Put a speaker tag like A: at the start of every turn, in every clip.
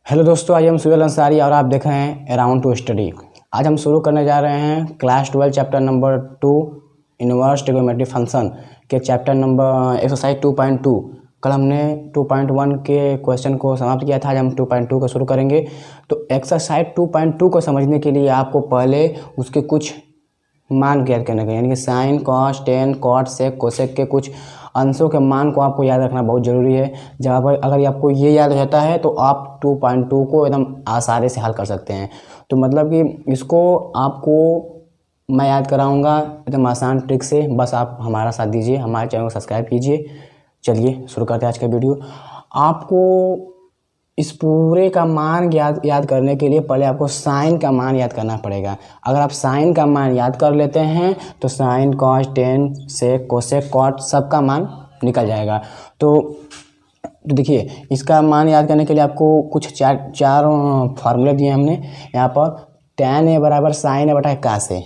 A: Hello दोस्तों, आज हम सुहेल अंसारी और आप देख रहे हैं अराउंड टू स्टडी। आज हम शुरू करने जा रहे हैं class 12 chapter number 2 inverse trigonometry function के चैप्टर नंबर एक्सरसाइज 2.2। कल हमने 2.1 के क्वेश्चन को समाप्त किया था। आज हम 2.2 को शुरू करेंगे। तो एक्सरसाइज 2.2 को समझने के लिए आपको पहले उसके कुछ मान ज्ञात करने का, यानी कि साइन, कॉस, टेन, कॉट, सेक, कोसेक के कुछ अंशों के मान को आपको याद रखना बहुत ज़रूरी है। जहाँ पर अगर आपको ये याद हो जाता है तो आप 2.2 को एकदम आसानी से हल कर सकते हैं। तो मतलब कि इसको आपको मैं याद कराऊंगा एकदम आसान ट्रिक से। बस आप हमारा साथ दीजिए, हमारे चैनल को सब्सक्राइब कीजिए। चलिए शुरू करते हैं आज का वीडियो। आपको इस पूरे का मान याद करने के लिए पहले आपको साइन का मान याद करना पड़ेगा। अगर आप साइन का मान याद कर लेते हैं तो sign, cos, tan, sec, cosec, cot सबका मान निकल जाएगा। तो देखिए, इसका मान याद करने के लिए आपको कुछ चार फार्मूले दिए हमने यहाँ पर। tan a बराबर साइन ए बटा का से,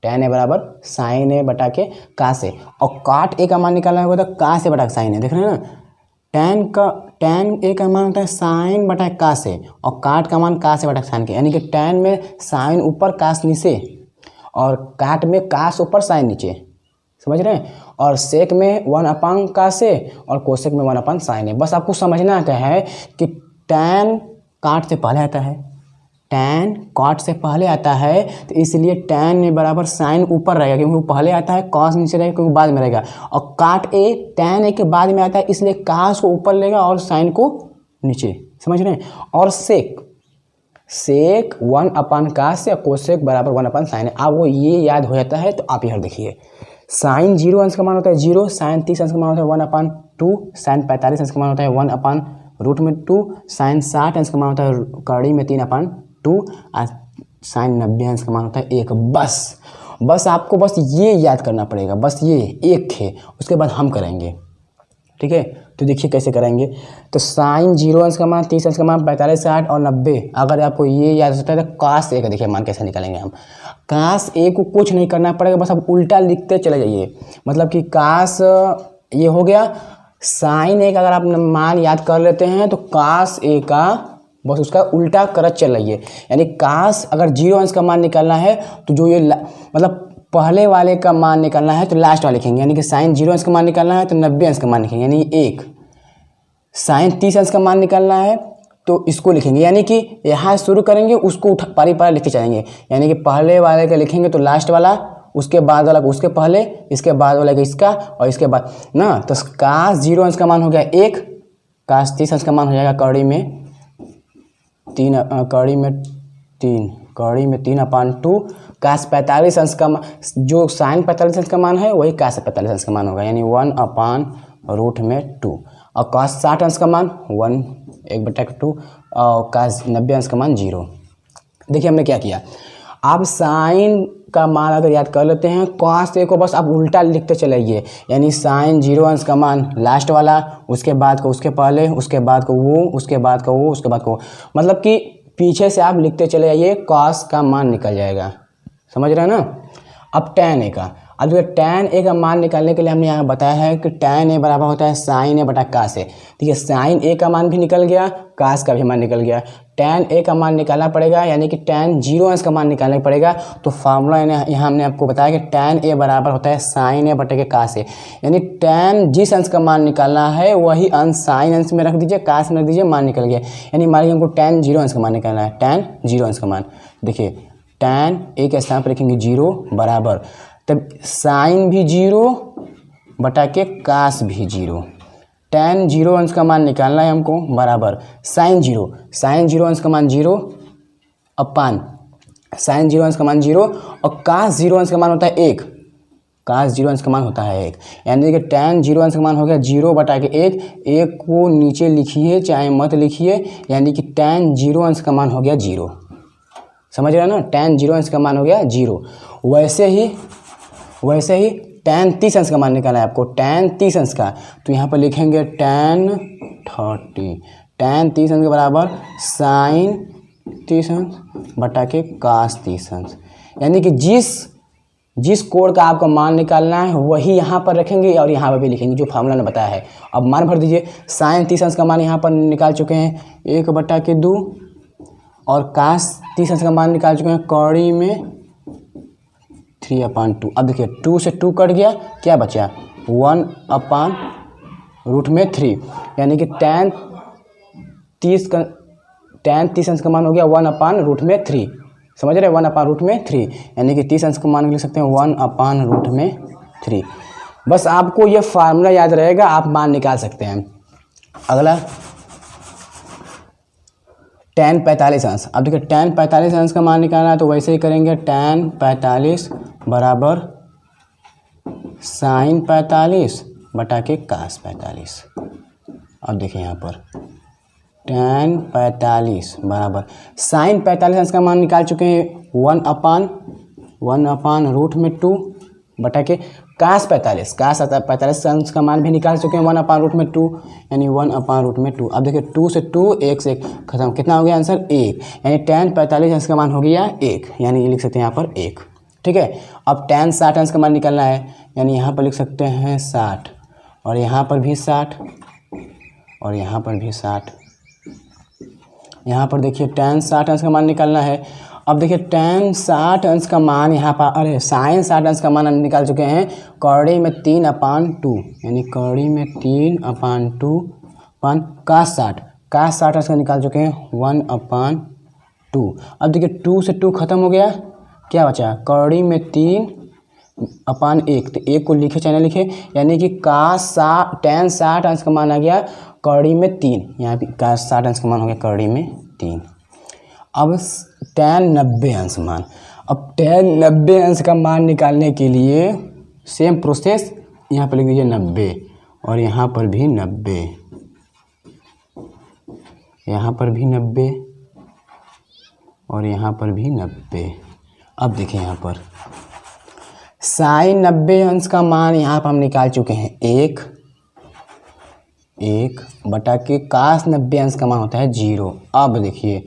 A: tan a बराबर साइन ए बटा के का से, और काट ए का मान निकालना होगा तो का से बटा साइन ए। देख रहे हैं ना, tan ए का मान होता है साइन बटा का से और काट का मान का से बटा साइन के, यानी कि tan में साइन ऊपर कास नीचे और काट में कास ऊपर साइन नीचे, समझ रहे हैं। और सेक में 1 का से और कोसेक में 1 साइन है। बस आपको समझना क्या है कि tan काट से पहले आता है, tan कॉट से पहले आता है, तो इसलिए tan में बराबर साइन ऊपर रहेगा क्योंकि वो पहले आता है, कॉस नीचे रहेगा क्योंकि बाद में रहेगा। और काट ए tan ए के बाद में आता है, इसलिए कास को ऊपर लेगा और साइन को नीचे, समझ रहे हैं। और सेक 1 का से और कोसेक बराबर 1 साइन है। आपको ये याद हो जाता है तो आप यहाँ देखिए, साइन 0 अंश का मान होता है 0, साइन 30 अंश का मान होता है 1/2, साइन 45 अंश का मान होता है 1/√2, साइन 60 अंश का मान होता है कड़ी में 3/2, और साइन 90 अंश का मान होता है 1। बस आपको बस ये याद करना पड़ेगा, बस ये एक है। उसके बाद हम करेंगे, ठीक है। तो देखिए कैसे करेंगे। तो साइन 0 अंश का मान, 30 अंश का मान, 45, 60 और 90, अगर आपको ये याद होता है तो कास ए का देखिए मान कैसे निकालेंगे हम। कास ए को कुछ नहीं करना पड़ेगा, बस आप उल्टा लिखते चले जाइए। मतलब कि कास ये हो गया, साइन ए का अगर आप मान याद कर लेते हैं तो कास ए का बस उसका उल्टा करत चल रही है। यानी कास अगर 0 अंश का मान निकालना है तो जो ये मतलब पहले वाले का मान निकालना है तो लास्ट वाले लिखेंगे, यानी कि साइन 0 अंश का मान निकालना है तो 90 अंश का मान लिखेंगे, यानी 1। साइन 30 अंश का मान निकालना है तो इसको लिखेंगे, यानी कि यहाँ शुरू करेंगे उसको पारी पारी लिखते चलेंगे। यानी कि पहले वाले का लिखेंगे तो लास्ट वाला, उसके बाद वाला उसके पहले, इसके बाद वाला का इसका, और इसके बाद ना। तो कास 0 अंश का मान हो गया 1, कास 30 अंश का मान हो जाएगा कड़ी में 3/2, कास 45 अंश का जो साइन 45 अंश का मान है वही कास 45 अंश का मान होगा, यानी 1/√2। और कास 60 अंश का मान 1/2 और कास 90 अंश का मान 0। देखिए हमने क्या किया, आप साइन का मान अगर याद कर लेते हैं, कॉस ए को बस आप उल्टा लिखते चलाइए, यानी साइन 0 अंश का मान लास्ट वाला, उसके बाद को उसके पहले, उसके बाद को वो, उसके बाद को वो, उसके बाद को वो, मतलब कि पीछे से आप लिखते चले जाइए, कॉस का मान निकल जाएगा, समझ रहे हैं ना। अब tan ए का, अब जो tan ए का मान निकालने के लिए हमने यहाँ बताया है कि tan ए बराबर होता है साइन ए बटा का से। ठीक है, साइन ए का मान भी निकल गया, कास का भी मान निकल गया। tan ए का मान निकालना पड़ेगा, यानी कि tan 0 अंश का मान निकालना पड़ेगा। तो फार्मूला यहाँ हमने आपको बताया कि tan ए बराबर होता है साइन ए बटे के का से, यानी tan जिस अंश का मान निकालना है वही अंश साइन अंश में रख दीजिए, कास में रख दीजिए, मान निकल गया। यानी मान लीजिए हमको tan 0 अंश का मान निकालना है, tan 0 अंश का मान। देखिए tan ए के स्थान पर लिखेंगे 0 बराबर, तब साइन भी 0 बटा के कास भी 0। tan 0 अंश का मान निकालना है हमको, बराबर साइन 0 अंश का मान 0 अपान साइन 0 अंश का मान 0 और कास 0 अंश का मान होता है 1, कास 0 अंश का मान होता है 1, यानी कि tan 0 अंश का मान हो गया 0 बटा के 1 को नीचे लिखिए चाहे मत लिखिए, यानी कि tan 0 अंश का मान हो गया 0, समझ रहे हैं ना। tan 0 अंश का मान हो गया 0। वैसे ही tan 30 अंश का मान निकालना है आपको, tan 30 अंश का, तो यहाँ पर लिखेंगे tan 30 अंश के बराबर साइन 30 अंश बटा के कास 30 अंश, यानी कि जिस जिस कोण का आपको मान निकालना है वही यहाँ पर रखेंगे और यहाँ पर भी लिखेंगे जो फार्मूला ने बताया है। अब मान भर दीजिए। साइन 30 अंश का मान यहाँ पर निकाल चुके हैं 1/2 और कास 30 अंश का मान निकाल चुके हैं कौड़ी में 3/2। अब देखिए 2 से 2 कट गया, क्या बचा 1/√3 यानी कि tan 30 अंश का मान हो गया 1/√3। समझ रहे हैं 1/√3 यानी कि 30 अंश का मान लिख सकते हैं 1/√3। बस आपको ये फार्मूला याद रहेगा, आप मान निकाल सकते हैं। अगला tan 45 अंश। अब देखिए tan 45 अंश का मान निकालना है तो वैसे ही करेंगे। tan 45 बराबर sin 45 बटा के cos 45। अब देखिए यहाँ पर tan 45 बराबर sin 45 अंश का मान निकाल चुके हैं 1/√2 बटा के cos 45 अंश का मान भी निकाल चुके हैं 1/√2 यानी 1/√2। अब देखिए 2 से 2 1 से खत्म, कितना हो गया आंसर 1 यानी tan 45 अंश का मान हो गया 1 यानी ये लिख सकते हैं यहाँ पर 1। ठीक है। अब tan 60 अंश का मान निकालना है यानी यहाँ पर लिख सकते हैं 60 और यहाँ पर भी 60 और यहाँ पर भी 60। यहाँ पर देखिए tan 60 अंश का मान निकालना है। अब देखिए tan 60 अंश का मान यहाँ पर sin 60 अंश का मान हम निकाल चुके हैं कौड़ी में 3/2 यानी कौड़ी में 3/2 cos 60 अंश का निकाल चुके हैं 1/2। अब देखिए 2 से 2 खत्म हो गया, क्या बचा कौड़ी में 3/1 तो 1 को लिखे चाहे ना लिखे यानी कि tan 60 अंश का मान आ गया कौड़ी में 3। यहाँ पे cos 60 अंश का मान हो गया कौड़ी में 3। अब tan 90 अंश मान। अब tan 90 अंश का मान निकालने के लिए सेम प्रोसेस, यहाँ पर लिख दीजिए 90 और यहाँ पर भी 90, यहाँ पर भी 90 और यहाँ पर भी 90। अब देखिए यहाँ पर sin 90 अंश का मान यहाँ पर हम निकाल चुके हैं 1 बटा के cos 90 अंश का मान होता है 0। अब देखिए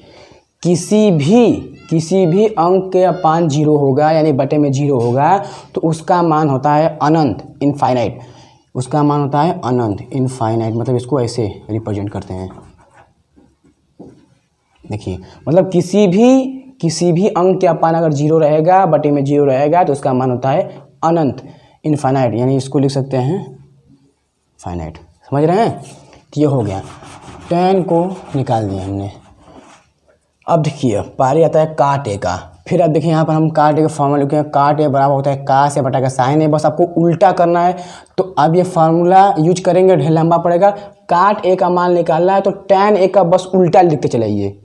A: किसी भी अंक के अपान 0 होगा यानी बटे में 0 होगा तो उसका मान होता है अनंत, इनफाइनाइट। उसका मान होता है अनंत, इनफाइनाइट। मतलब इसको ऐसे रिप्रेजेंट करते हैं। देखिए मतलब किसी भी अंक के अपान अगर 0 रहेगा, बटे में 0 रहेगा तो उसका मान होता है अनंत, इनफाइनाइट। यानी इसको लिख सकते हैं फाइनाइट। समझ रहे हैं? तो ये हो गया, tan को निकाल दिया हमने। अब देखिए पारी आता है काट ए का। फिर अब देखिए यहाँ पर हम काट ए का फॉर्मूला लिखे हैं, काट ए बराबर होता है cos ए बटा का sin ए। बस आपको उल्टा करना है तो अब ये फार्मूला यूज करेंगे, ढेर लंबा पड़ेगा। काट ए का मान निकालना है तो tan ए का बस उल्टा लिखते चलाइए।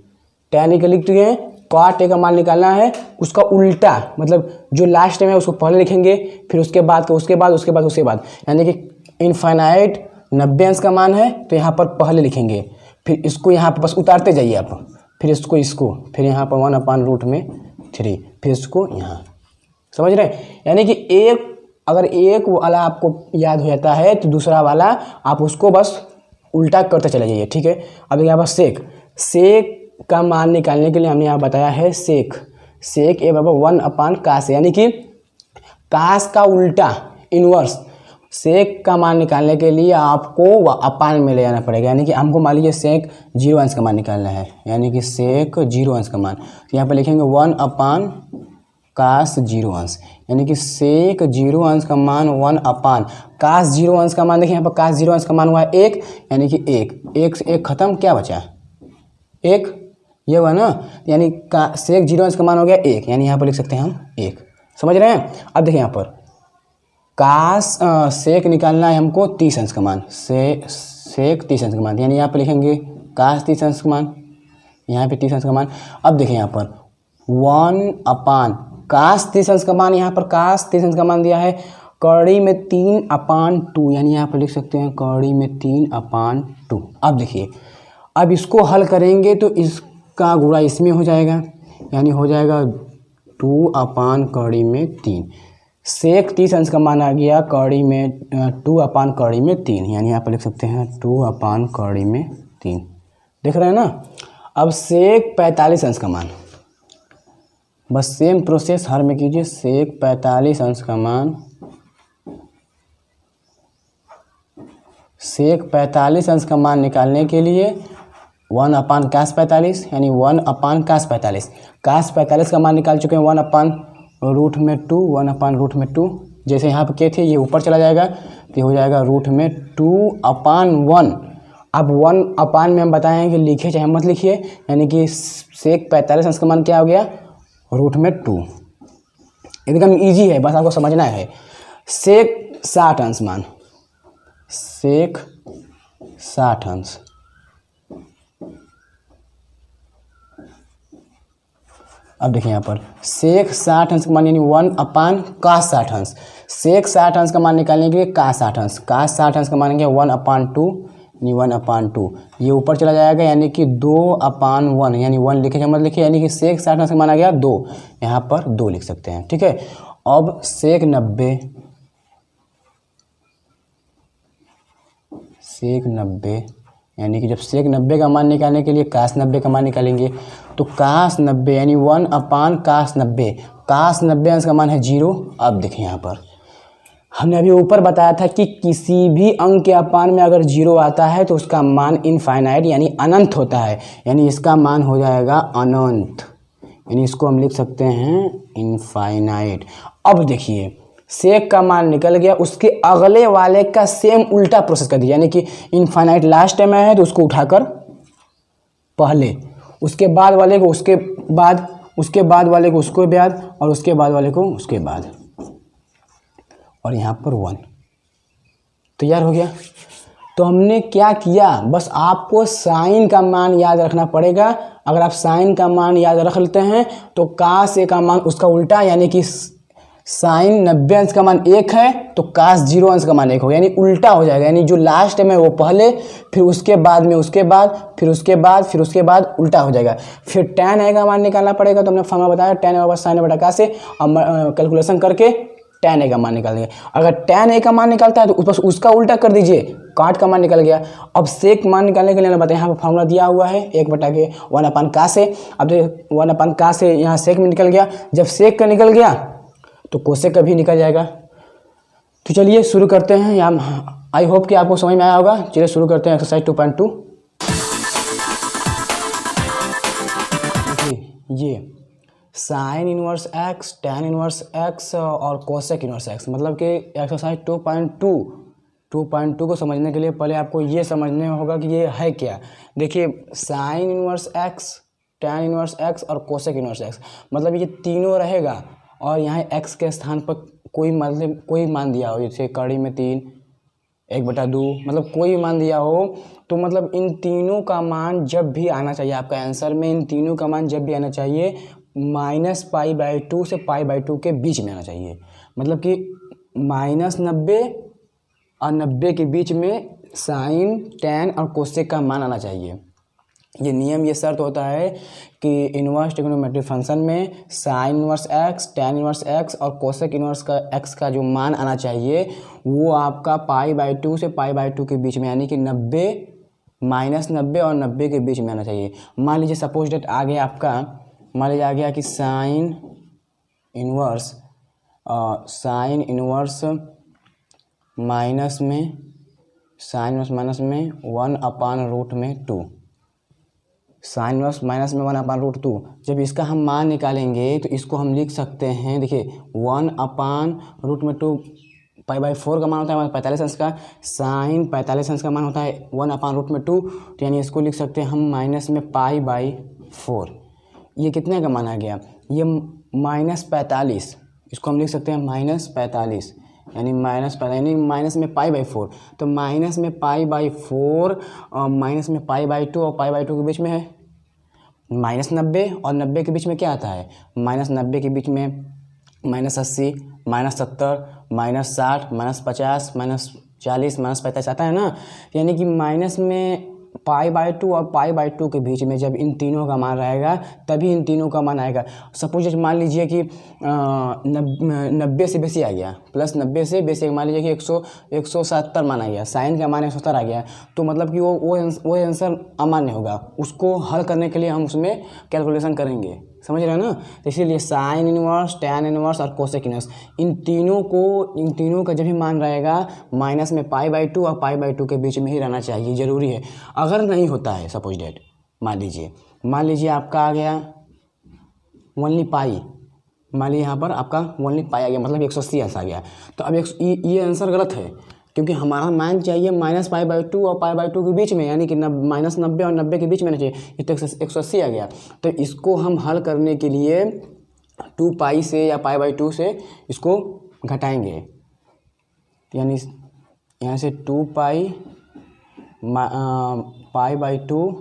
A: tan ए का लिख दिए, काट ए का मान निकालना है उसका उल्टा, मतलब जो लास्ट में है उसको पहले लिखेंगे, फिर उसके बाद यानी कि इनफाइनाइट 90 अंश का मान है तो यहाँ पर पहले लिखेंगे, फिर इसको यहाँ पर बस उतारते जाइए आप, फिर इसको फिर यहाँ पर 1/√3, फिर इसको यहाँ। समझ रहे हैं? यानी कि अगर एक वाला आपको याद हो जाता है तो दूसरा वाला आप उसको बस उल्टा करते चले जाइए। ठीक है। अब यहाँ पर सेक का मान निकालने के लिए हमने यहाँ बताया है सेक ए बराबर 1/cos, यानी कि कास का उल्टा इनवर्स। सेक का मान निकालने के लिए आपको अपान में ले जाना पड़ेगा, यानी कि हमको मान लीजिए सेक 0 अंश का मान निकालना है, यानी कि सेक 0 अंश का मान तो यहाँ पर लिखेंगे 1/cos 0 अंश, यानी कि सेक 0 अंश का मान 1/cos 0 अंश का मान। देखिए यहाँ पर cos 0 अंश का मान हुआ है 1, यानी कि 1 से 1 खत्म, क्या बचा 1, ये हुआ ना, यानी सेक 0 अंश का मान हो गया 1, यानी यहाँ पर लिख सकते हैं हम 1। समझ रहे हैं? अब देखिए यहाँ पर सेक निकालना है हमको 30 अंश का मान, सेक 30 अंश का मान, यानी यहाँ पे लिखेंगे cos 30 अंश का मान, यहाँ पे 30 अंश का मान। अब देखिए यहाँ पर 1/cos 30 अंश का मान, यहाँ पर cos 30 अंश का मान दिया है कौड़ी में 3/2, यानी यहाँ पर लिख सकते हैं कौड़ी में 3/2। अब देखिए अब इसको हल करेंगे तो इसका गुणा इसमें हो जाएगा, यानी हो जाएगा 2/3। सेक 30 अंश का मान आ गया कौड़ी में 2/3, यानी यहाँ पर लिख सकते हैं 2/3। देख रहे हैं ना? अब सेक 45 अंश का मान, बस सेम प्रोसेस हर में कीजिए। सेक 45 अंश का मान, सेक 45 अंश का मान निकालने के लिए 1 अपान कास 45 यानी 1 अपान कास 45, कास 45 का मान निकाल चुके हैं 1 अपान रूट में 2, 1 अपान रूट में 2। जैसे यहाँ पर के थे ये ऊपर चला जाएगा तो ये हो जाएगा रूट में 2 अपान 1। अब 1 अपान में हम बताएं कि लिखिए चाहे मत लिखिए, यानी कि सेक 45 अंश का मान क्या हो गया, रूट में 2। एकदम इजी है, बस आपको समझना है। सेक 60 अंश मान, सेक 60 अंश, अब देखिए यहाँ पर सेक 60 अंश का मान यानी 1 अपान कास 60 अंश। सेक 60 अंश का मान निकालने के लिए कास 60 अंश, कास 60 अंश का मान क्या 1 अपान 2 यानी 1 अपान 2, ये ऊपर चला जाएगा यानी कि 2 अपान 1 यानी 1 लिखे मत लिखिए, यानी कि सेक 60 अंश का मान आ गया 2, यहाँ पर 2 लिख सकते हैं। ठीक है, अब सेक 90, सेक 90 यानी कि जब सेक 90 का मान निकालने के लिए कास 90 का मान निकालेंगे तो कास 90 यानी 1 अपान कास 90, कास 90 अंश का मान है 0। अब देखिए यहाँ पर हमने अभी ऊपर बताया था कि किसी भी अंक के अपान में अगर 0 आता है तो उसका मान इनफाइनाइट यानी अनंत होता है, यानी इसका मान हो जाएगा अनंत, यानी इसको हम लिख सकते हैं इनफाइनाइट। अब देखिए सेक का मान निकल गया, उसके अगले वाले का सेम उल्टा प्रोसेस कर दीजिए, यानी कि इनफाइनाइट लास्ट में है तो उसको उठाकर पहले, उसके बाद वाले को उसके बाद, उसके बाद वाले को उसके बाद, और उसके बाद वाले को उसके बाद, और यहाँ पर 1 तैयार हो गया। तो हमने क्या किया, बस आपको साइन का मान याद रखना पड़ेगा। अगर आप साइन का मान याद रख लेते हैं तो कास ए का मान उसका उल्टा, यानी कि साइन 90 अंश का मान 1 है तो कास 0 अंश का मान 1 होगा, यानी उल्टा हो जाएगा, यानी जो लास्ट में वो पहले, फिर उसके बाद में उसके बाद, फिर उसके बाद, फिर उसके बाद उल्टा हो जाएगा। फिर tan a का मान निकालना पड़ेगा, तो हमने फॉर्मूला बताया tan a बराबर साइन बटा कास ए, और कैलकुलेशन करके tan a का मान निकाल देंगे। अगर tan a का मान निकालता है तो बस उसका उल्टा कर दीजिए, काट का मान निकल गया। अब सेक मान निकालने के लिए बताएं, यहाँ पर फॉर्मूला दिया हुआ है 1 बटा के 1 अपान कास ए। अब 1 अपान कास ए यहाँ सेक में निकल गया, जब सेक का निकल गया तो कोसेक का भी निकल जाएगा। तो चलिए शुरू करते हैं। यहाँ आई होप कि आपको समझ में आया होगा। चलिए शुरू करते हैं एक्सरसाइज 2.2। ये sine inverse x, tan inverse X और कोसेक इनवर्स एक्स, मतलब कि एक्सरसाइज 2.2 को समझने के लिए पहले आपको ये समझने होगा कि ये है क्या। देखिए sine inverse x, tan inverse X और कोसेक इनवर्स एक्स, मतलब ये तीनों रहेगा और यहाँ x के स्थान पर कोई मतलब कोई मान दिया हो, जैसे कड़ी में 3, 1/2, मतलब कोई मान दिया हो, तो मतलब इन तीनों का मान जब भी आना चाहिए आपका आंसर में, इन तीनों का मान जब भी आना चाहिए -π/2 से π/2 के बीच में आना चाहिए। मतलब कि -90 और 90 के बीच में साइन, टैन और कोसेक का मान आना चाहिए। ये नियम, ये शर्त होता है कि इनवर्स ट्रिग्नोमेट्रिक फंक्शन में sine inverse x, tan inverse X और कोसेक इनवर्स का एक्स का जो मान आना चाहिए वो आपका π/2 से π/2 के बीच में, यानी कि 90 -90 और 90 के बीच में आना चाहिए। मान लीजिए सपोज डेट आ गया आपका, मान लीजिए आ गया कि साइन इनवर्स माइनस में, साइन इनवर्स माइनस में 1/√2, साइन इनवर्स माइनस में 1/√2। जब इसका हम मान निकालेंगे तो इसको हम लिख सकते हैं, देखिए 1/√2 π/4 का मान होता है 45 अंश का, साइन 45 अंश का मान होता है 1/√2, तो यानी इसको लिख सकते हैं हम माइनस में π/4। ये कितने का मान आ गया, ये -45, इसको हम लिख सकते हैं -45, यानी -45 यानी माइनस में π/4, तो माइनस में π/4 और माइनस में π/2 और π/2 के बीच में है -90 और 90 के बीच में क्या आता है, -90 के बीच में -80, -70, -60, -50, -40, -45 आता है ना, यानी कि माइनस में π/2 और π/2 के बीच में जब इन तीनों का मान रहेगा तभी इन तीनों का मान आएगा। सपोज मान लीजिए कि 90 से बेसी आ गया, प्लस 90 से बेसी, मान लीजिए कि 170 मान आ गया, साइन का मान 170 आ गया, तो मतलब कि वो आंसर अमान्य होगा। उसको हल करने के लिए हम उसमें कैलकुलेशन करेंगे, समझ रहे हैं ना। तो इसीलिए साइन इनवर्स, टैन इनवर्स और कोसेक इनवर्स, इन तीनों का जब भी मान रहेगा माइनस में π/2 और π/2 के बीच में ही रहना चाहिए, ज़रूरी है। अगर नहीं होता है सपोज डेट, मान लीजिए आपका आ गया ओनली पाई, मान लीजिए यहाँ पर आपका ओनली पाई आ गया, मतलब 180 आंसर आ गया। तो अब ये आंसर गलत है, क्योंकि हमारा मान चाहिए -π/2 और π/2 के बीच में, यानी कि -90 और 90 के बीच में रहना चाहिए। ये तो 180 आ गया। तो इसको हम हल करने के लिए 2π से या π/2 से इसको घटाएंगे, यानी यहाँ से 2π π/2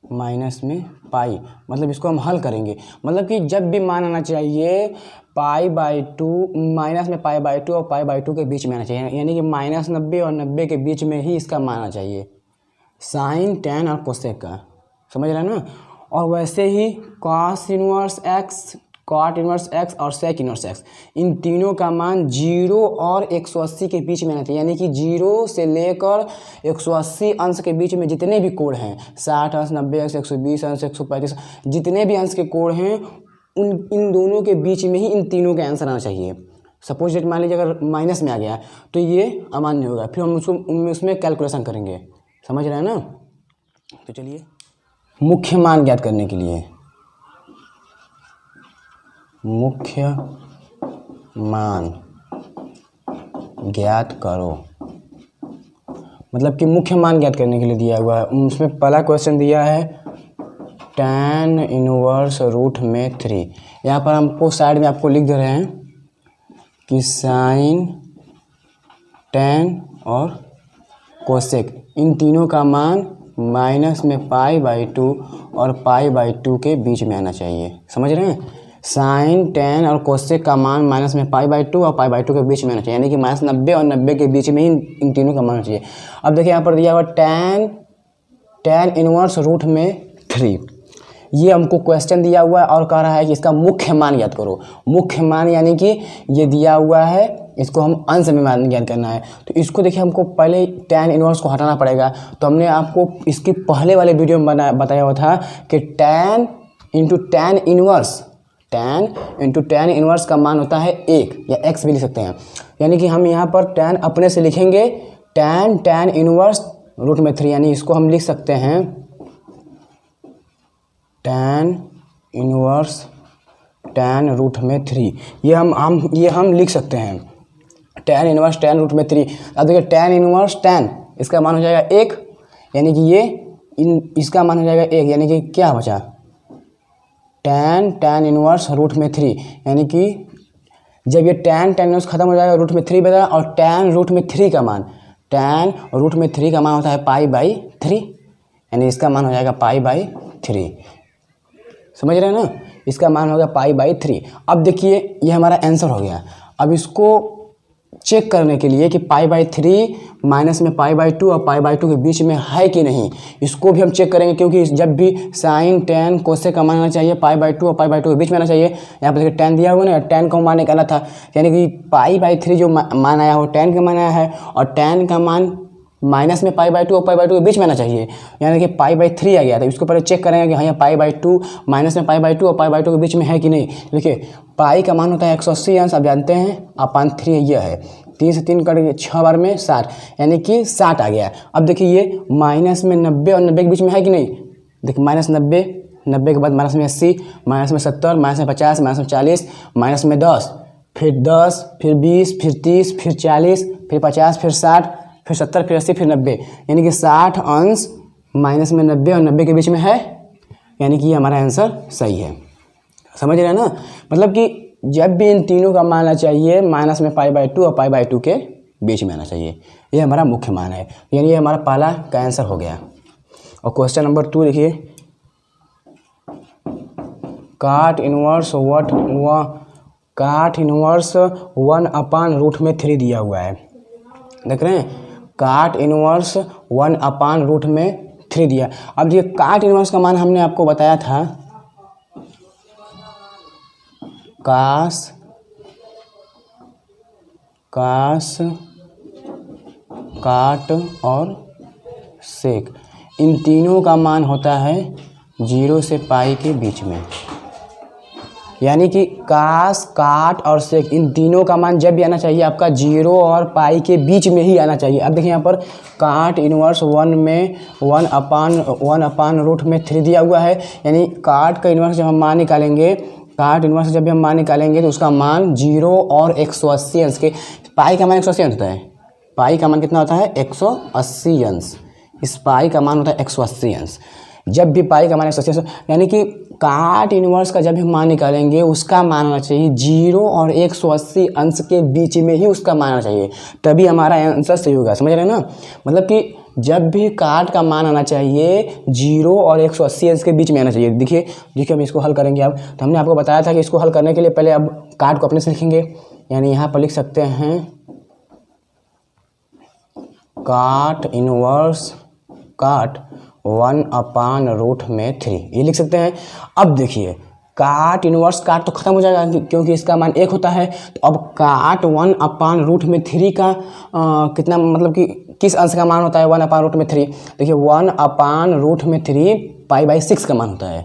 A: माइनस में पाई, मतलब इसको हम हल करेंगे। मतलब कि जब भी मान आना चाहिए π/2 माइनस में π/2 और π/2 के बीच में आना चाहिए, यानी कि -90 और 90 के बीच में ही इसका मान आना चाहिए, साइन, टैन और कोसेक का। समझ रहे हैं ना। और वैसे ही cos inverse X, cot inverse X और सेक इनवर्स एक्स, इन तीनों का मान 0 और 180 के बीच में आना चाहिए, यानी कि 0 से लेकर 180 अंश के बीच में जितने भी कोण हैं, 60 अंश, 90 अंश, 120 अंश, 135, जितने भी अंश के कोण हैं, इन दोनों के बीच में ही इन तीनों का आंसर आना चाहिए। सपोज डेट मान लीजिए अगर माइनस में आ गया तो ये अमान्य होगा, फिर हम उसमें कैलकुलेशन करेंगे। समझ रहे हैं ना। तो चलिए मुख्य मान ज्ञात करने के लिए मुख्य मान ज्ञात करो, मतलब कि मुख्य मान ज्ञात करने के लिए दिया हुआ है। उसमें पहला क्वेश्चन दिया है tan इनवर्स रूट में 3। यहाँ पर हमको साइड में आपको लिख दे रहे हैं कि साइन, tan और कोसेक, इन तीनों का मान माइनस में π/2 और π/2 के बीच में आना चाहिए। समझ रहे हैं। साइन, टैन और कोसेक का मान माइनस में π/2 और π/2 के बीच में आना चाहिए, यानी कि -90 और 90 के बीच में ही इन तीनों का मान होना चाहिए। अब देखिए यहाँ पर दिया हुआ tan इनवर्स रूट में 3, ये हमको क्वेश्चन दिया हुआ है और कह रहा है कि इसका मुख्य मान ज्ञात करो। मुख्य मान यानी कि ये दिया हुआ है, इसको हम अंश में मान ज्ञात करना है। तो इसको देखिए हमको पहले tan इनवर्स को हटाना पड़ेगा। तो हमने आपको इसकी पहले वाले वीडियो में बताया हुआ था कि tan इंटू tan इनवर्स का मान होता है 1 या x भी लिख सकते हैं। यानी कि हम यहाँ पर tan अपने से लिखेंगे tan इनवर्स रूट में 3, यानी इसको हम लिख सकते हैं tan इनवर्स tan रूट में 3। ये हम लिख सकते हैं tan इनवर्स tan रूट में 3। अब देखिए tan इनवर्स tan, इसका मान हो जाएगा 1, यानी कि इसका मान हो जाएगा 1, यानी कि क्या बचा tan इनवर्स रूट में 3, यानी कि जब ये tan इनवर्स खत्म हो जाएगा रूट में 3 बचा, और tan रूट में 3 का मान होता है π/3, यानी इसका मान हो जाएगा π/3। समझ रहे हैं ना। इसका मान हो गया π/3। अब देखिए ये हमारा आंसर हो गया। अब इसको चेक करने के लिए कि π/3 माइनस में π/2 और π/2 के बीच में है कि नहीं, इसको भी हम चेक करेंगे, क्योंकि जब भी साइन, टैन, कोसेक का मान आना चाहिए π/2 और π/2 के बीच में आना चाहिए। यहाँ पर देखिए tan दिया हुआ ना, tan का मान निकाला था, यानी कि π/3 जो मान आया हो tan का मान आया है, और tan का मान माइनस में π/2 और π/2 के बीच में आना चाहिए, यानी कि π/3 आ गया था। इसको पहले चेक करेंगे कि हाँ, π/2 माइनस में π/2 और π/2 के बीच में है कि नहीं। देखिए पाई का मान होता है 180 अंश, आप जानते हैं, अपान 3 यह है, 3 से 3 कट 6 बार में 60, यानी कि 60 आ गया। अब देखिए ये माइनस में 90 और 90 के बीच में है कि नहीं। देखिए -90, 90 के बाद माइनस में 80, माइनस में 70, माइनस में 50, माइनस में 40, माइनस में 10, फिर 10, फिर 20, फिर 30, फिर 40, फिर 50, फिर 60, फिर 70, फिर 80, फिर 90, यानी कि 60 अंश माइनस में 90 और 90 के बीच में है, यानी कि हमारा आंसर सही है। समझ रहे हैं ना। मतलब कि जब भी इन तीनों का मान आना चाहिए माइनस में π/2 और π/2 के बीच में आना चाहिए, ये हमारा मुख्य मान है, यानी ये हमारा पहला का आंसर हो गया। और क्वेश्चन नंबर 2 देखिए, काट इनवर्स 1/√3 दिया हुआ है। देख रहे हैं, काट इनवर्स 1/√3 दिया। अब देखिए काट इनवर्स का मान हमने आपको बताया था कास, काट और सेक, इन तीनों का मान होता है 0 से पाई के बीच में, यानी कि कास, काट और सेक इन तीनों का मान जब भी आना चाहिए आपका 0 और पाई के बीच में ही आना चाहिए। अब देखिए यहाँ पर काट इनवर्स 1 में 1/√3 दिया हुआ है, यानी काट का इनवर्स जब हम मान निकालेंगे, काट इनवर्स जब भी हम मान निकालेंगे तो उसका मान 0 और 180 अंश के, पाई का मान 180 अंश होता है, पाई का मान कितना होता है 180 अंश, इस पाई का मान होता है 180 अंश। जब भी पाई का मान 180 अंश, यानी कि काट इनवर्स का जब भी हम मान निकालेंगे उसका मान आना चाहिए 0 और 180 अंश के बीच में ही उसका मान आना चाहिए, तभी हमारा आंसर सही होगा। समझ रहे हैं ना, मतलब कि जब भी काट का मान आना चाहिए 0 और 180 अंश के बीच में आना चाहिए। देखिए हम इसको हल करेंगे। अब तो हमने आपको बताया था कि इसको हल करने के लिए पहले अब काट को अपने से लिखेंगे, यानी यहाँ पर लिख सकते हैं काट इनवर्स काट 1/√3, ये लिख सकते हैं। अब देखिए काट इनवर्स काट तो खत्म हो जाएगा क्योंकि इसका मान 1 होता है, तो अब काट 1/√3 का कितना, मतलब कि किस अंश का मान होता है 1/√3। देखिए 1/√3 π/6 का मान होता है,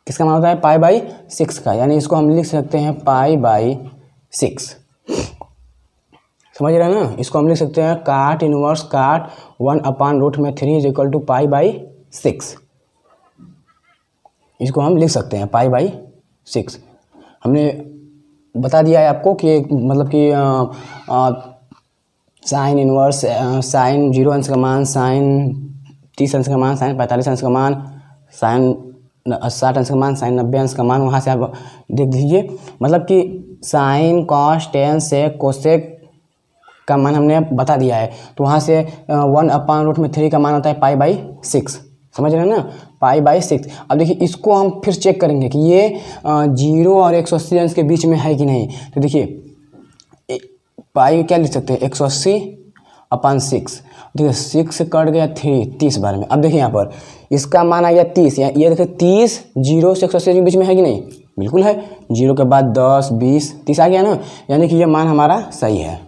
A: किसका मान होता है π/6 का, यानी इसको हम लिख सकते हैं π/6। समझ रहे हैं ना, इसको हम लिख सकते हैं काट इनवर्स काट 1/√3 = π/6, इसको हम लिख सकते हैं π/6। हमने बता दिया है आपको कि मतलब कि साइन इनवर्स, साइन 0 अंश का मान, साइन 30 अंश का मान, साइन 45 अंश का मान, साइन 60 अंश का मान, साइन 90 अंश का मान, वहाँ से आप देख लीजिए। मतलब कि sine cos tan sec cosec का मान हमने बता दिया है, तो वहाँ से 1/√3 का मान होता है π/6। समझ रहे हैं ना, π/6। अब देखिए इसको हम फिर चेक करेंगे कि ये 0 और 180 अंश के बीच में है कि नहीं। तो देखिए पाई क्या लिख सकते हैं 180/6, देखिए 6 कट गया 30 बार में। अब देखिए यहाँ पर इसका मान आ गया 30, ये देखिए 30 0 से 180 के बीच में है कि नहीं, बिल्कुल है। 0 के बाद 10 20 30 आ गया ना, यानी कि ये मान हमारा सही है।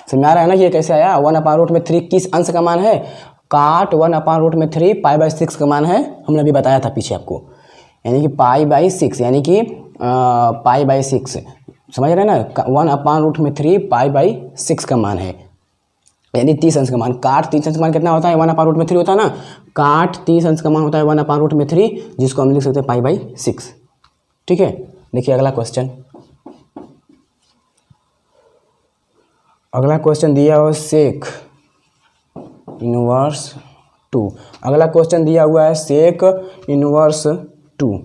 A: समझ आ रहा है ना कि ये कैसे आया। 1/√3 किस अंश का मान है, काट 1/√3 π/6 का मान है, हमने अभी बताया था पीछे आपको, यानी कि π/6, यानी कि π/6। समझ रहे हैं ना, 1/√3 π/6 का मान है, यानी 30 अंश का मान। काट 30 अंश का मान कितना होता है 1/√3 होता है ना, काट 30 अंश का मान होता है 1/√3, जिसको हम लिख सकते हैं π/6। ठीक है, देखिए अगला क्वेश्चन। अगला क्वेश्चन दिया हुआ सेक इनवर्स 2। अगला क्वेश्चन दिया हुआ है सेक इनवर्स 2,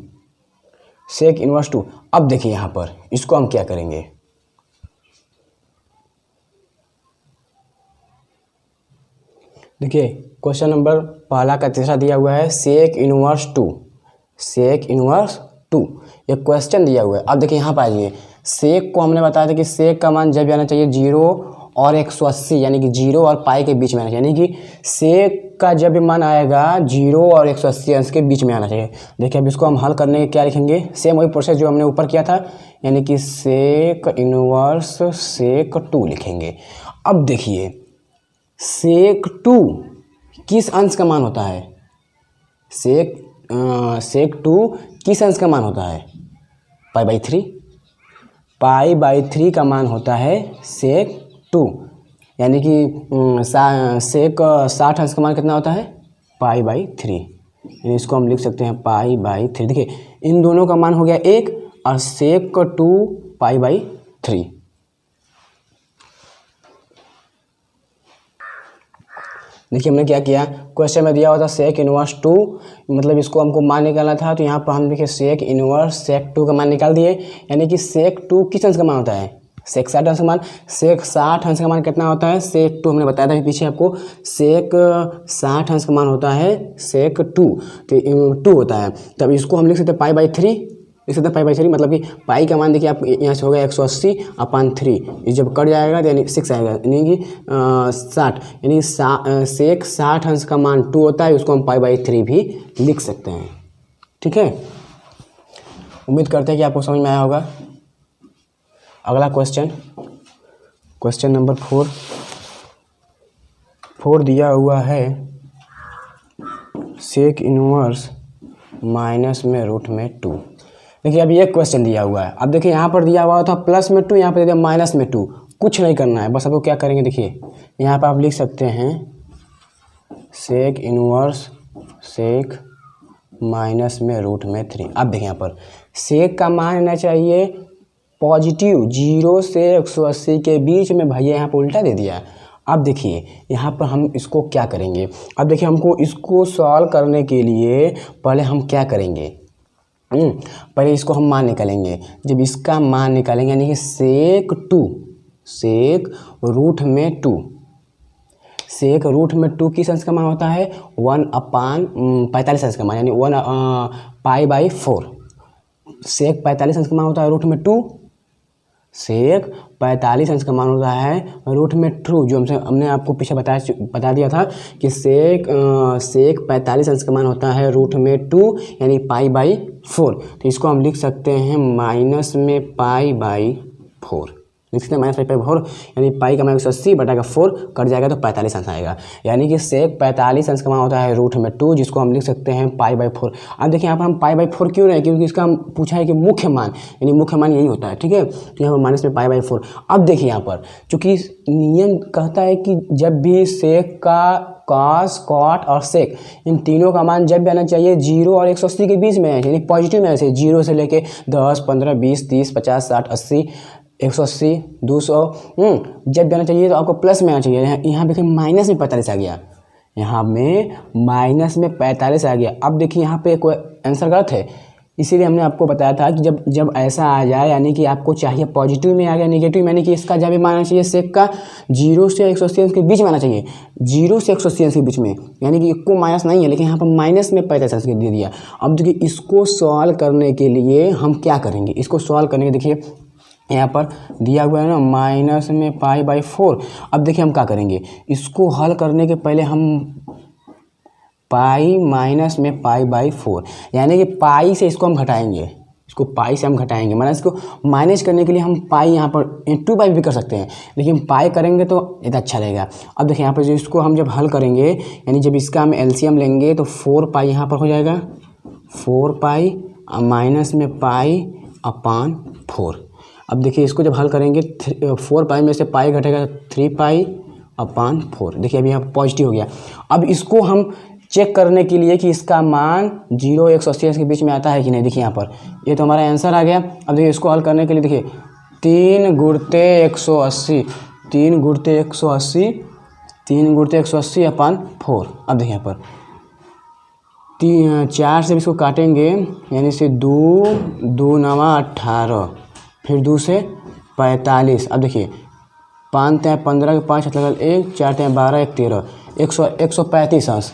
A: सेक इनवर्स 2। अब देखिए यहाँ पर इसको हम क्या करेंगे, देखिए क्वेश्चन नंबर पहला का तीसरा दिया हुआ है सेक इनवर्स 2, सेक इनवर्स 2, ये क्वेश्चन दिया हुआ है। अब देखिए यहाँ पर आइए, सेक को हमने बताया था कि सेक का मान जब भी आना चाहिए 0 और 180, यानी कि 0 और पाई के बीच में आना चाहिए, यानी कि सेक का जब भी मान आएगा 0 और 180 अंश के बीच में आना चाहिए। देखिए अब इसको हम हल करने के क्या लिखेंगे, सेम वही प्रोसेस जो हमने ऊपर किया था, यानी कि सेक इनवर्स सेक 2 लिखेंगे। अब देखिए सेक 2 किस अंश का मान होता है, सेक 2 किस अंश का मान होता है π/3, π/3 का मान होता है सेक 2, यानी कि सेक 60 अंश का मान कितना होता है π/3, यानी इसको हम लिख सकते हैं π/3। देखिए इन दोनों का मान हो गया 1 और सेक 2 π/3। देखिए हमने क्या किया, क्वेश्चन में दिया हुआ था सेक इनवर्स 2, मतलब इसको हमको मान निकालना था, तो यहाँ पर हम देखिए सेक इनवर्स सेक 2 का मान निकाल दिए, यानी कि सेक 2 किस अंश का मान होता है सेक 60 अंश का मान। सेक 60 अंश का मान कितना होता है सेक 2, हमने बताया था पीछे आपको, सेक 60 अंश का मान होता है सेक 2, तो 2 होता है। तब इसको हम लिख सकते हैं π/3, लिख सकते हैं π/3, मतलब कि पाई का मान देखिए आप यहाँ से हो गया 180/3, ये जब कट जाएगा तो यानी 6 आएगा, यानी कि 60, यानी सेक 60 अंश का मान 2 होता है, उसको हम π/3 भी लिख सकते हैं। ठीक है, उम्मीद करते हैं कि आपको समझ में आया होगा। अगला क्वेश्चन, क्वेश्चन नंबर 4 दिया हुआ है सेक इनवर्स माइनस में रूट में 2। देखिए अभी एक क्वेश्चन दिया हुआ है, अब देखिए यहाँ पर दिया हुआ था प्लस में 2, यहाँ पर दिया माइनस में 2। कुछ नहीं करना है, बस आपको क्या करेंगे, देखिए यहाँ पर आप लिख सकते हैं सेक इनवर्स सेक माइनस में रूट में 3। अब देखिए यहाँ पर सेक का मान रहना चाहिए पॉजिटिव 0 से 180 के बीच में, भैया यहाँ पर उल्टा दे दिया। अब देखिए यहाँ पर हम इसको क्या करेंगे, अब देखिए हमको इसको सॉल्व करने के लिए पहले हम क्या करेंगे, पहले इसको हम मान निकालेंगे। जब इसका मान निकालेंगे यानी कि सेक रूट में 2, सेक रूट में 2 किस अंश का मान होता है 1/45 अंश का मान, यानी 1π/4। सेक 45 अंश का मान होता है रूट में 2, सेक 45 अंश का मान होता है रूट में 2, जो हमने आपको पीछे बता दिया था कि सेक 45 अंश का मान होता है रूट में 2 यानी π/4। तो इसको हम लिख सकते हैं माइनस में π/4, लिख सकते हैं माइनस π/4, यानी पाई का मान 180 बटा का 4 कट जाएगा तो 45 अंश आएगा, यानी कि सेक 45 अंश का मान होता है रूट में 2, जिसको हम लिख सकते हैं π/4। अब देखिए यहाँ पर हम π/4 क्यों रहे, क्योंकि इसका हम पूछा है कि मुख्य मान, यानी मुख्य मान यही होता है, ठीक है। तो यहाँ पर माइनस में π/4। अब देखिए यहाँ पर चूँकि नियम कहता है कि जब भी सेक का कॉस कॉट और सेक इन तीनों का मान जब भी आना चाहिए 0 और 180 के बीच में, यानी पॉजिटिव में से 0 से लेके 10, 15, 20, 30, 50, 60, 80, 180, 200 जब भी आना चाहिए तो आपको प्लस में आना चाहिए। यहाँ देखिए माइनस में 45 आ गया, यहाँ में माइनस में 45 आ गया। अब देखिए यहाँ पे कोई आंसर गलत है, इसीलिए हमने आपको बताया था कि जब ऐसा आ जाए यानी कि आपको चाहिए पॉजिटिव में आ गया नेगेटिव, यानी कि इसका जब भी मानना चाहिए सेक का 0 से 180 अंश के बीच में आना चाहिए, 0 से 180 अंश के बीच में, यानी कि को माइनस नहीं है, लेकिन यहाँ पर माइनस में 45 अंश के दे दिया। अब देखिए इसको सॉल्व करने के लिए हम क्या करेंगे, इसको सॉल्व करने के देखिए यहाँ पर दिया हुआ है ना माइनस में π/4। अब देखिए हम क्या करेंगे, इसको हल करने के पहले हम पाई माइनस में π/4, यानी कि पाई से इसको हम घटाएंगे, इसको पाई से हम घटाएंगे, मतलब इसको माइनस करने के लिए हम पाई यहाँ पर 2 भी कर सकते हैं, लेकिन पाई करेंगे तो ये अच्छा रहेगा। अब देखिए यहाँ पर जो इसको हम जब हल करेंगे, यानी जब इसका हम एलसीएम लेंगे तो 4π यहाँ पर हो जाएगा, 4π माइनस में π/4। अब देखिए इसको जब हल करेंगे 4π में से पाई घटेगा 3π/4। देखिए अभी यहाँ पॉजिटिव हो गया। अब इसको हम चेक करने के लिए कि इसका मान 0 180 के बीच में आता है कि नहीं, देखिए यहाँ पर ये तो हमारा आंसर आ गया। अब देखिए इसको हल करने के लिए देखिए 3 गुणते 180, 3 गुणते 180, 3 गुणते 180/4। अब देखिए यहाँ पर 4 से इसको काटेंगे, यानी से 2 9 18, फिर 2 से 45। अब देखिए 5 × 15 के 5 लगल 1, 4 × 12 1 13, 135 अंश,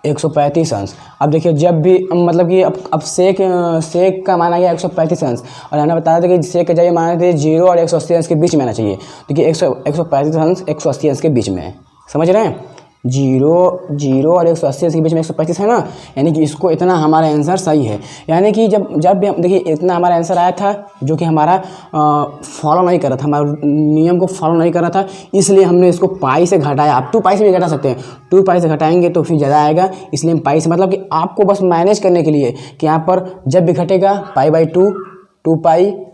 A: 135 अंश। अब देखिए जब भी मतलब कि अब सेक का माना गया 135 अंश, और हमने बताया था कि सेक का जब माना थे 0 और 180 अंश के बीच में आना चाहिए। देखिए 135 अंश 180 अंश के बीच में है, समझ रहे हैं, 0 और 180 के बीच में 135 है ना, यानी कि इसको इतना हमारा आंसर सही है। यानी कि जब भी हम देखिए इतना हमारा आंसर आया था जो कि हमारा फॉलो नहीं कर रहा था, हमारा नियम को फॉलो नहीं कर रहा था, इसलिए हमने इसको पाई से घटाया। आप 2π से भी घटा सकते हैं, 2π से घटाएंगे तो फिर ज़्यादा आएगा, इसलिए हम पाई से, मतलब कि आपको बस मैनेज करने के लिए कि यहाँ पर जब भी घटेगा π/2 2π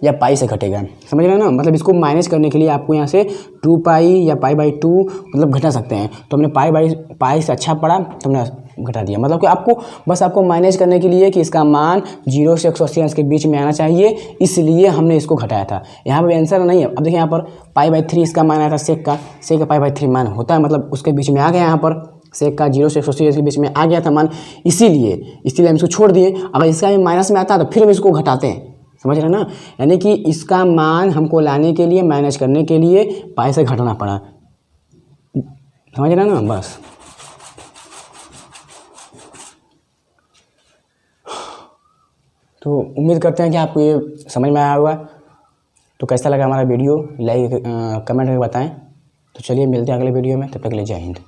A: या पाई से घटेगा, समझ रहे हैं ना, मतलब इसको माइनस करने के लिए आपको यहाँ से 2π या π/2 मतलब घटा सकते हैं। तो हमने पाई से अच्छा पड़ा तो हमने घटा दिया, मतलब कि आपको माइनस करने के लिए कि इसका मान 0 से 180 अंश के बीच में आना चाहिए, इसलिए हमने इसको घटाया था। यहाँ पर आंसर नहीं है। अब देखिए यहाँ पर π/3 इसका मान आया था, सेक का π/3 मान होता है, मतलब उसके बीच में आ गया, यहाँ पर सेक का 0 से 180 के बीच में आ गया था मान, इसीलिए हम इसको छोड़ दिए। अगर इसका भी माइनस में आता तो फिर हम इसको घटाते हैं, समझ रहे हैं ना, यानी कि इसका मान हमको लाने के लिए मैनेज करने के लिए पाई से घटाना पड़ा, समझ रहे हैं ना, बस। तो उम्मीद करते हैं कि आपको ये समझ में आया होगा। तो कैसा लगा हमारा वीडियो, लाइक कमेंट करके बताएं। तो चलिए मिलते हैं अगले वीडियो में, तब तक के लिए जय हिंद।